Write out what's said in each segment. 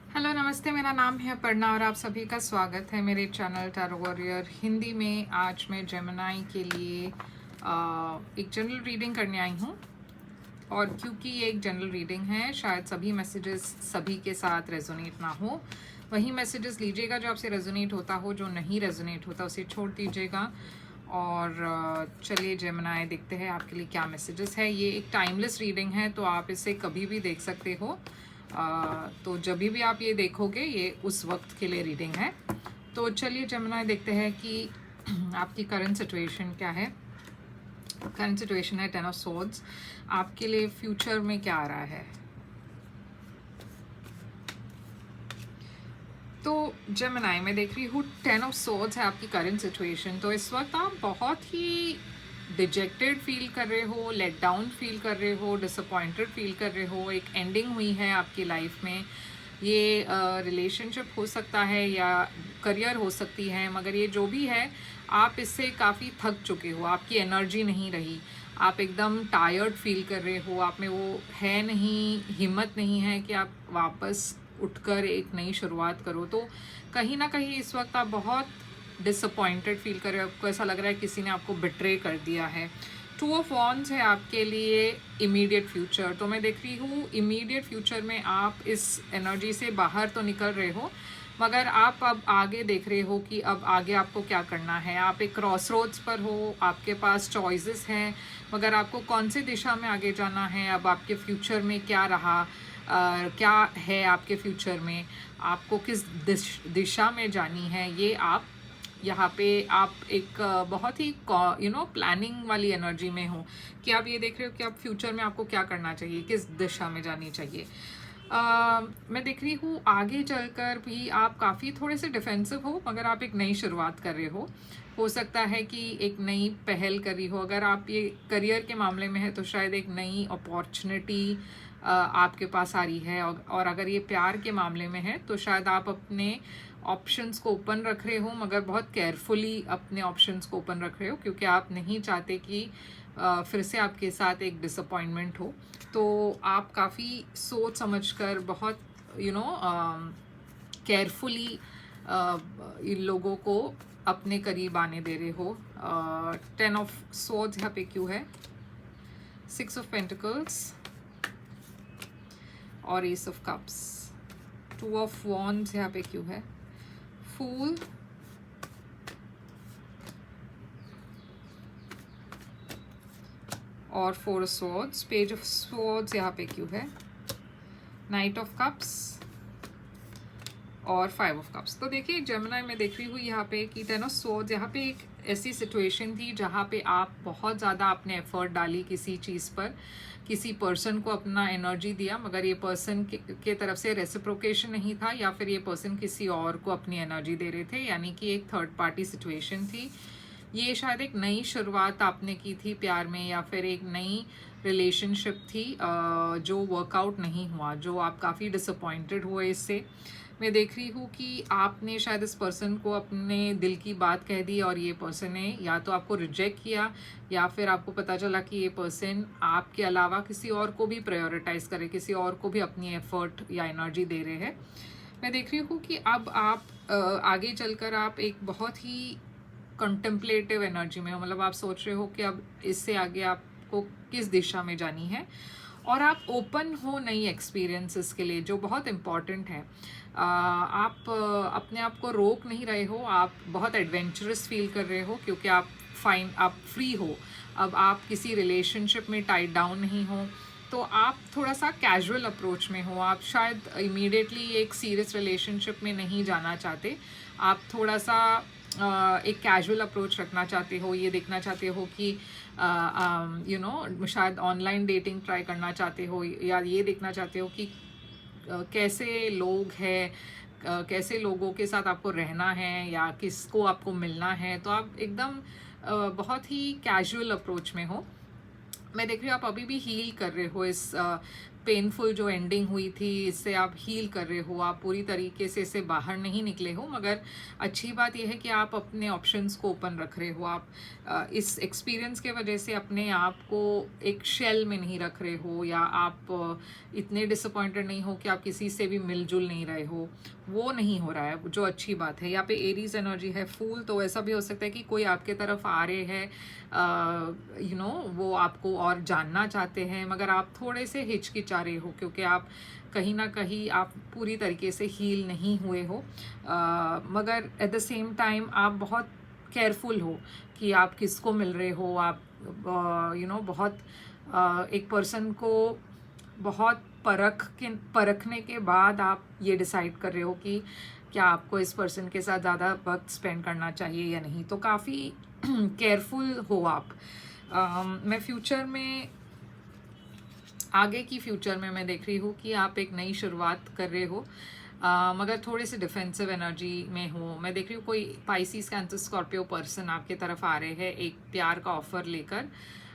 Hello नमस्ते, मेरा नाम है अपर्णा और आप सभी का स्वागत है मेरे चैनल टैरो वॉरियर हिंदी में। आज मैं जेमिनी के लिए एक जनरल रीडिंग करने आई हूँ। और क्योंकि ये एक जनरल रीडिंग है, शायद सभी मैसेजेस सभी के साथ रेजोनेट ना हो। वही मैसेजेस लीजिएगा जो आपसे रेजोनेट होता हो, जो नहीं रेजोनेट होता उसे छोड़ दीजिएगा। और चलिए जेमिनी देखते हैं आपके लिए क्या मैसेजेस है। ये एक टाइमलेस रीडिंग है, तो आप इसे कभी भी देख सकते हो। तो जब भी आप ये देखोगे, ये उस वक्त के लिए रीडिंग है। तो चलिए जेमिनी देखते हैं कि आपकी करंट सिचुएशन क्या है। करंट सिचुएशन है 10 ऑफ सोर्ड्स। आपके लिए फ्यूचर में क्या आ रहा है। तो जेमिनी मैं देख रही हूँ 10 ऑफ सोर्ड्स है आपकी करंट सिचुएशन। तो इस वक्त आप बहुत ही डिजेक्टेड फील कर रहे हो, लेट डाउन फील कर रहे हो, डिसअपॉइंटेड फील कर रहे हो। एक एंडिंग हुई है आपकी लाइफ में। ये रिलेशनशिप हो सकता है या करियर हो सकती है, मगर ये जो भी है आप इससे काफ़ी थक चुके हो। आपकी एनर्जी नहीं रही, आप एकदम टायर्ड फील कर रहे हो। आप में वो है नहीं, हिम्मत नहीं है कि आप वापस उठकर एक नई शुरुआत करो। तो कहीं ना कहीं इस वक्त आप बहुत डिसअपॉइंटेड फील कर रहे हो। आपको ऐसा लग रहा है किसी ने आपको बिट्रे कर दिया है। 2 ऑफ वॉन्ड्स है आपके लिए इमीडिएट फ्यूचर। तो मैं देख रही हूँ इमीडिएट फ्यूचर में आप इस एनर्जी से बाहर तो निकल रहे हो, मगर आप अब आगे देख रहे हो कि अब आगे आपको क्या करना है। आप एक क्रॉस रोड्स पर हो, आपके पास चॉइसेस हैं, मगर आपको कौन सी दिशा में आगे जाना है। अब आपके फ्यूचर में क्या रहा, क्या है आपके फ्यूचर में, आपको किस दिशा में जानी है, ये आप यहाँ पे आप एक बहुत ही प्लानिंग वाली एनर्जी में हो कि आप ये देख रहे हो कि आप फ्यूचर में आपको क्या करना चाहिए, किस दिशा में जानी चाहिए। मैं देख रही हूँ आगे चलकर भी आप काफ़ी थोड़े से डिफेंसिव हो, मगर आप एक नई शुरुआत कर रहे हो सकता है कि एक नई पहल कर रही हो। अगर आप ये करियर के मामले में है तो शायद एक नई अपॉर्चुनिटी आपके पास आ रही है। और अगर ये प्यार के मामले में है तो शायद आप अपने ऑप्शंस को ओपन रख रहे हो, मगर बहुत केयरफुली अपने ऑप्शंस को ओपन रख रहे हो, क्योंकि आप नहीं चाहते कि फिर से आपके साथ एक डिसअपॉइंटमेंट हो। तो आप काफ़ी सोच समझकर बहुत केयरफुली इन लोगों को अपने करीब आने दे रहे हो। 10 ऑफ सोर्ड्स यहाँ पे क्यों है, 6 ऑफ पेंटिकल्स और S of cups. 2 of wands यहाँ पे क्यों है, फूल और 4 स्वॉर्ड्स। पेज ऑफ स्वॉर्ड्स यहाँ पे क्यों है, नाइट ऑफ कप्स और 5 ऑफ कप्स। तो देखिए जेमिनी में देख रही हूँ यहाँ पे कि 10 ऑफ स्वॉर्ड्स, यहाँ पे एक ऐसी सिचुएशन थी जहाँ पे आप बहुत ज़्यादा आपने एफर्ट डाली किसी चीज़ पर, किसी पर्सन को अपना एनर्जी दिया, मगर ये पर्सन के तरफ से रेसिप्रोकेशन नहीं था, या फिर ये पर्सन किसी और को अपनी एनर्जी दे रहे थे, यानी कि एक थर्ड पार्टी सिचुएशन थी। ये शायद एक नई शुरुआत आपने की थी प्यार में, या फिर एक नई रिलेशनशिप थी जो वर्कआउट नहीं हुआ, जो आप काफ़ी डिसअपॉइंटेड हुए इससे। मैं देख रही हूँ कि आपने शायद इस पर्सन को अपने दिल की बात कह दी और ये पर्सन ने या तो आपको रिजेक्ट किया, या फिर आपको पता चला कि ये पर्सन आपके अलावा किसी और को भी प्रायोरिटाइज करे, किसी और को भी अपनी एफर्ट या एनर्जी दे रहे हैं। मैं देख रही हूँ कि अब आप आगे चलकर आप एक बहुत ही कंटेम्पलेटिव एनर्जी में हो, मतलब आप सोच रहे हो कि अब इससे आगे आपको किस दिशा में जानी है, और आप ओपन हो नई एक्सपीरियंसेस के लिए, जो बहुत इम्पॉर्टेंट है। आप अपने आप को रोक नहीं रहे हो, आप बहुत एडवेंचरस फील कर रहे हो, क्योंकि आप फ्री हो। अब आप किसी रिलेशनशिप में टाइड डाउन नहीं हो, तो आप थोड़ा सा कैजुअल अप्रोच में हो। आप शायद इमीडिएटली एक सीरियस रिलेशनशिप में नहीं जाना चाहते, आप थोड़ा सा एक कैजुअल अप्रोच रखना चाहते हो। ये देखना चाहते हो कि शायद ऑनलाइन डेटिंग ट्राई करना चाहते हो, या ये देखना चाहते हो कि कैसे लोग हैं, कैसे लोगों के साथ आपको रहना है, या किसको आपको मिलना है। तो आप एकदम बहुत ही कैजुअल अप्रोच में हो। मैं देख रही हूँ आप अभी भी हील कर रहे हो इस पेनफुल जो एंडिंग हुई थी इससे आप हील कर रहे हो, आप पूरी तरीके से इससे बाहर नहीं निकले हो, मगर अच्छी बात यह है कि आप अपने ऑप्शंस को ओपन रख रहे हो। आप इस एक्सपीरियंस के वजह से अपने आप को एक शेल में नहीं रख रहे हो, या आप इतने डिसअपॉइंटेड नहीं हो कि आप किसी से भी मिलजुल नहीं रहे हो, वो नहीं हो रहा है, जो अच्छी बात है। यहाँ पे एरीज एनर्जी है, फूल, तो ऐसा भी हो सकता है कि कोई आपके तरफ आ रहे हैं, वो आपको और जानना चाहते हैं, मगर आप थोड़े से हिचकिचा रहे हो क्योंकि आप कहीं ना कहीं आप पूरी तरीके से हील नहीं हुए हो, मगर एट द सेम टाइम आप बहुत केयरफुल हो कि आप किसको मिल रहे हो। आप बहुत एक पर्सन को बहुत परखने के बाद आप ये डिसाइड कर रहे हो कि क्या आपको इस पर्सन के साथ ज़्यादा वक्त स्पेंड करना चाहिए या नहीं, तो काफ़ी केयरफुल हो आप। मैं फ्यूचर में, आगे की फ्यूचर में मैं देख रही हूँ कि आप एक नई शुरुआत कर रहे हो, मगर थोड़े से डिफेंसिव एनर्जी में हो। मैं देख रही हूँ कोई पाइसिस, कैंसर, स्कॉर्पियो पर्सन आपके तरफ आ रहे हैं एक प्यार का ऑफर लेकर,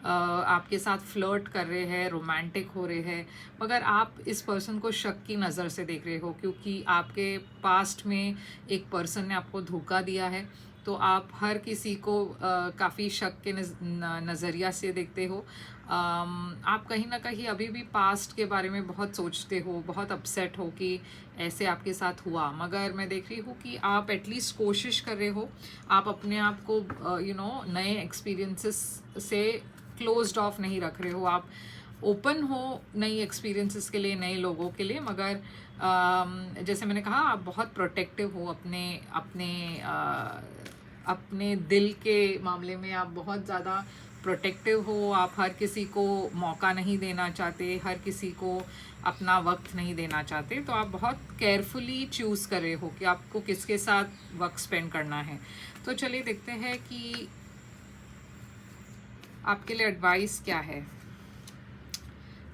आपके साथ फ्लर्ट कर रहे हैं, रोमांटिक हो रहे हैं, मगर आप इस पर्सन को शक की नज़र से देख रहे हो क्योंकि आपके पास्ट में एक पर्सन ने आपको धोखा दिया है। तो आप हर किसी को काफ़ी शक के नज़रिया से देखते हो। आप कहीं ना कहीं अभी भी पास्ट के बारे में बहुत सोचते हो, बहुत अपसेट हो कि ऐसे आपके साथ हुआ, मगर मैं देख रही हूँ कि आप एटलीस्ट कोशिश कर रहे हो, आप अपने आप को नए एक्सपीरियंसेस से क्लोज्ड ऑफ नहीं रख रहे हो, आप ओपन हो नई एक्सपीरियंसेस के लिए, नए लोगों के लिए, मगर जैसे मैंने कहा आप बहुत प्रोटेक्टिव हो अपने अपने अपने दिल के मामले में। आप बहुत ज़्यादा प्रोटेक्टिव हो, आप हर किसी को मौका नहीं देना चाहते, हर किसी को अपना वक्त नहीं देना चाहते, तो आप बहुत केयरफुली चूज़ कर रहे हो कि आपको किसके साथ वक्त स्पेंड करना है। तो चलिए देखते हैं कि आपके लिए एडवाइस क्या है।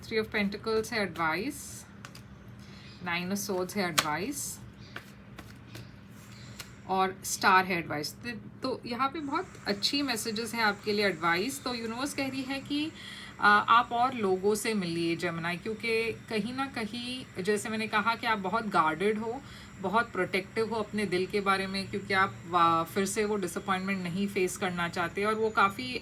3 ऑफ पेंटिकल्स है एडवाइस, 9 ऑफ सोर्ड्स है एडवाइस, और स्टार है एडवाइस। तो यहाँ पे बहुत अच्छी मैसेजेस हैं आपके लिए एडवाइस। तो यूनिवर्स कह रही है कि आप और लोगों से मिलिए जेमिनी, क्योंकि कहीं ना कहीं जैसे मैंने कहा कि आप बहुत गार्डेड हो, बहुत प्रोटेक्टिव हो अपने दिल के बारे में, क्योंकि आप फिर से वो डिसअपॉइंटमेंट नहीं फेस करना चाहते, और वो काफ़ी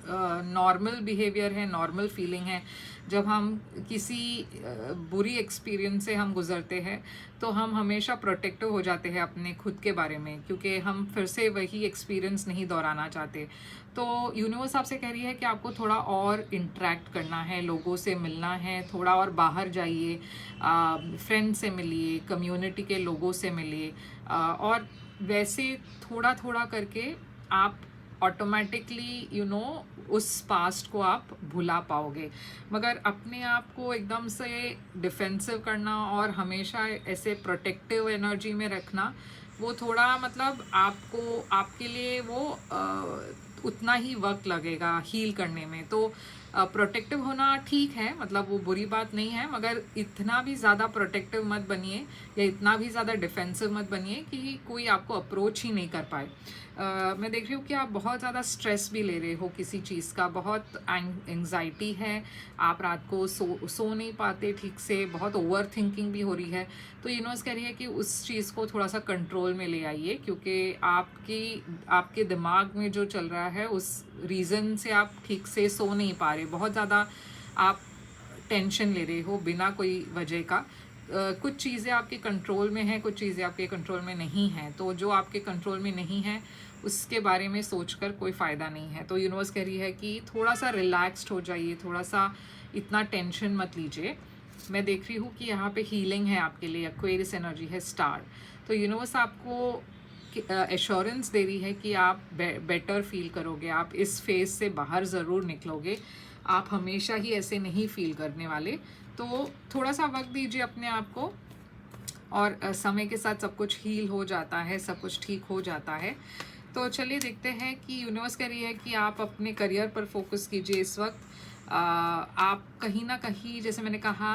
नॉर्मल बिहेवियर है, नॉर्मल फीलिंग है। जब हम किसी बुरी एक्सपीरियंस से हम गुजरते हैं तो हम हमेशा प्रोटेक्टिव हो जाते हैं अपने खुद के बारे में, क्योंकि हम फिर से वही एक्सपीरियंस नहीं दोहराना चाहते। तो यूनिवर्स आपसे कह रही है कि आपको थोड़ा और इंटरेक्ट करना है, लोगों से मिलना है, थोड़ा और बाहर जाइए, फ्रेंड से मिलिए, कम्युनिटी के लोगों से मिलिए, और वैसे थोड़ा थोड़ा करके आप ऑटोमेटिकली उस पास्ट को आप भुला पाओगे। मगर अपने आप को एकदम से डिफेंसिव करना और हमेशा ऐसे प्रोटेक्टिव एनर्जी में रखना, वो थोड़ा मतलब आपको, आपके लिए वो उतना ही वक्त लगेगा हील करने में। तो प्रोटेक्टिव होना ठीक है, मतलब वो बुरी बात नहीं है, मगर इतना भी ज़्यादा प्रोटेक्टिव मत बनिए या इतना भी ज़्यादा डिफेंसिव मत बनिए कि कोई आपको अप्रोच ही नहीं कर पाए। मैं देख रही हूँ कि आप बहुत ज़्यादा स्ट्रेस भी ले रहे हो किसी चीज़ का, बहुत एंग्जाइटी है, आप रात को सो नहीं पाते ठीक से, बहुत ओवर थिंकिंग भी हो रही है। तो यूनिवर्स कह रही है कि उस चीज़ को थोड़ा सा कंट्रोल में ले आइए, क्योंकि आपके दिमाग में जो चल रहा है उस रीज़न से आप ठीक से सो नहीं पा रहे, बहुत ज़्यादा आप टेंशन ले रहे हो बिना कोई वजह का। कुछ चीज़ें आपके कंट्रोल में हैं, कुछ चीज़ें आपके कंट्रोल में नहीं हैं। तो जो आपके कंट्रोल में नहीं है उसके बारे में सोचकर कोई फ़ायदा नहीं है। तो यूनिवर्स कह रही है कि थोड़ा सा रिलैक्स्ड हो जाइए, थोड़ा सा इतना टेंशन मत लीजिए। मैं देख रही हूँ कि यहाँ पे हीलिंग है आपके लिए, एक्वेरियस एनर्जी है, स्टार। तो यूनिवर्स आपको एश्योरेंस दे रही है कि आप बेटर फील करोगे, आप इस फेज से बाहर ज़रूर निकलोगे, आप हमेशा ही ऐसे नहीं फील करने वाले। तो थोड़ा सा वक्त दीजिए अपने आप को, और समय के साथ सब कुछ हील हो जाता है, सब कुछ ठीक हो जाता है। तो चलिए देखते हैं कि यूनिवर्स कह रही है कि आप अपने करियर पर फोकस कीजिए इस वक्त। आप कहीं ना कहीं, जैसे मैंने कहा,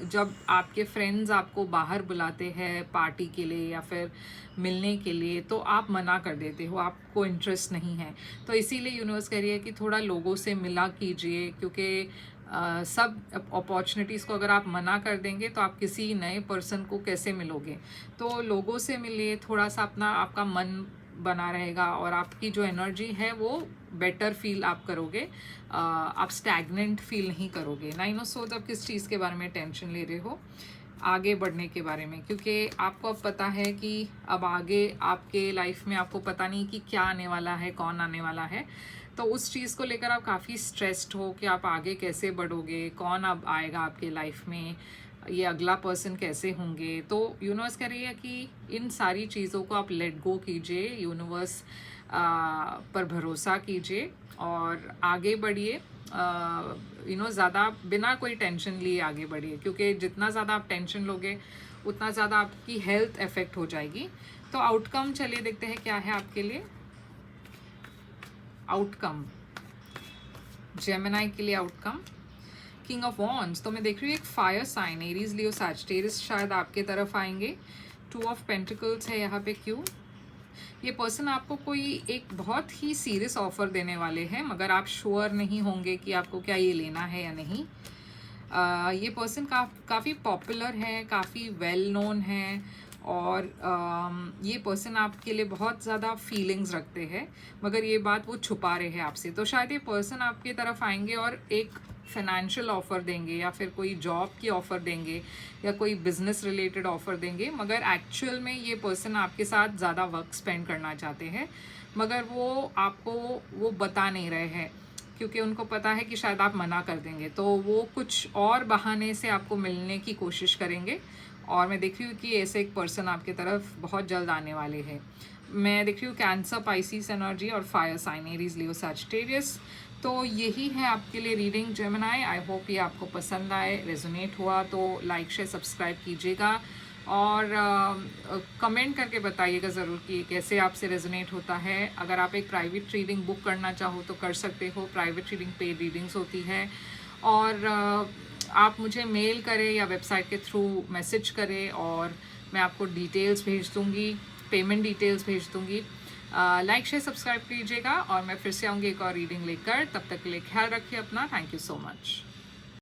जब आपके फ्रेंड्स आपको बाहर बुलाते हैं पार्टी के लिए या फिर मिलने के लिए, तो आप मना कर देते हो, आपको इंटरेस्ट नहीं है। तो इसीलिए यूनिवर्स कह रही है कि थोड़ा लोगों से मिला कीजिए, क्योंकि सब अपॉर्चुनिटीज़ को अगर आप मना कर देंगे तो आप किसी नए पर्सन को कैसे मिलोगे। तो लोगों से मिलिए, थोड़ा सा अपना आपका मन बना रहेगा और आपकी जो एनर्जी है वो बेटर फील आप करोगे। आप स्टैग्नेंट फील नहीं करोगे। 9 ऑफ सोर्ड्स, आप किस चीज़ के बारे में टेंशन ले रहे हो? आगे बढ़ने के बारे में, क्योंकि आपको अब पता है कि अब आगे आपके लाइफ में आपको पता नहीं कि क्या आने वाला है, कौन आने वाला है। तो उस चीज़ को लेकर आप काफ़ी स्ट्रेस्ड हो कि आप आगे कैसे बढ़ोगे, कौन अब आएगा आपके लाइफ में, ये अगला पर्सन कैसे होंगे। तो यूनिवर्स कह रही है कि इन सारी चीज़ों को आप लेट गो कीजिए, यूनिवर्स पर भरोसा कीजिए और आगे बढ़िए। ज़्यादा बिना कोई टेंशन लिए आगे बढ़िए, क्योंकि जितना ज़्यादा आप टेंशन लोगे उतना ज़्यादा आपकी हेल्थ इफेक्ट हो जाएगी। तो आउटकम चलिए देखते हैं क्या है आपके लिए। आउटकम जेमिनी के लिए आउटकम किंग ऑफ वॉन्ड्स। तो मैं देख रही हूँ एक फायर साइन, एरीज, लियो, सैजिटेरियस शायद आपके तरफ आएंगे। 2 ऑफ पेंटिकल्स है यहाँ पे। क्यों? ये पर्सन आपको कोई एक बहुत ही सीरियस ऑफर देने वाले हैं, मगर आप श्योर नहीं होंगे कि आपको क्या ये लेना है या नहीं। ये पर्सन काफ़ी पॉपुलर है, काफ़ी वेल नोन है और ये पर्सन आपके लिए बहुत ज़्यादा फीलिंग्स रखते हैं, मगर ये बात वो छुपा रहे हैं आपसे। तो शायद ये पर्सन आपकी तरफ आएंगे और एक फाइनेंशियल ऑफ़र देंगे या फिर कोई जॉब की ऑफ़र देंगे या कोई बिजनेस रिलेटेड ऑफ़र देंगे, मगर एक्चुअल में ये पर्सन आपके साथ ज़्यादा वक्त स्पेंड करना चाहते हैं, मगर वो आपको वो बता नहीं रहे हैं क्योंकि उनको पता है कि शायद आप मना कर देंगे। तो वो कुछ और बहाने से आपको मिलने की कोशिश करेंगे और मैं देख रही हूँ कि ऐसे एक पर्सन आपके तरफ बहुत जल्द आने वाले हैं। मैं देख रही हूँ कैंसर, पाइसिस एनर्जी और फायर साइन, एरीज, लियो, सैजिटेरियस। तो यही है आपके लिए रीडिंग जेमिनी। आई होप ये आपको पसंद आए, रेजोनेट हुआ तो लाइक शेयर सब्सक्राइब कीजिएगा और कमेंट करके बताइएगा ज़रूर कि कैसे आपसे रेजोनेट होता है। अगर आप एक प्राइवेट रीडिंग बुक करना चाहो तो कर सकते हो। प्राइवेट रीडिंग पेड रीडिंग्स होती है और आप मुझे मेल करें या वेबसाइट के थ्रू मैसेज करें और मैं आपको डिटेल्स भेज दूँगी, पेमेंट डिटेल्स भेज दूँगी। लाइक शेयर सब्सक्राइब कीजिएगा और मैं फिर से आऊँगी एक और रीडिंग लेकर। तब तक के लिए ख्याल रखिए अपना। Thank you so much.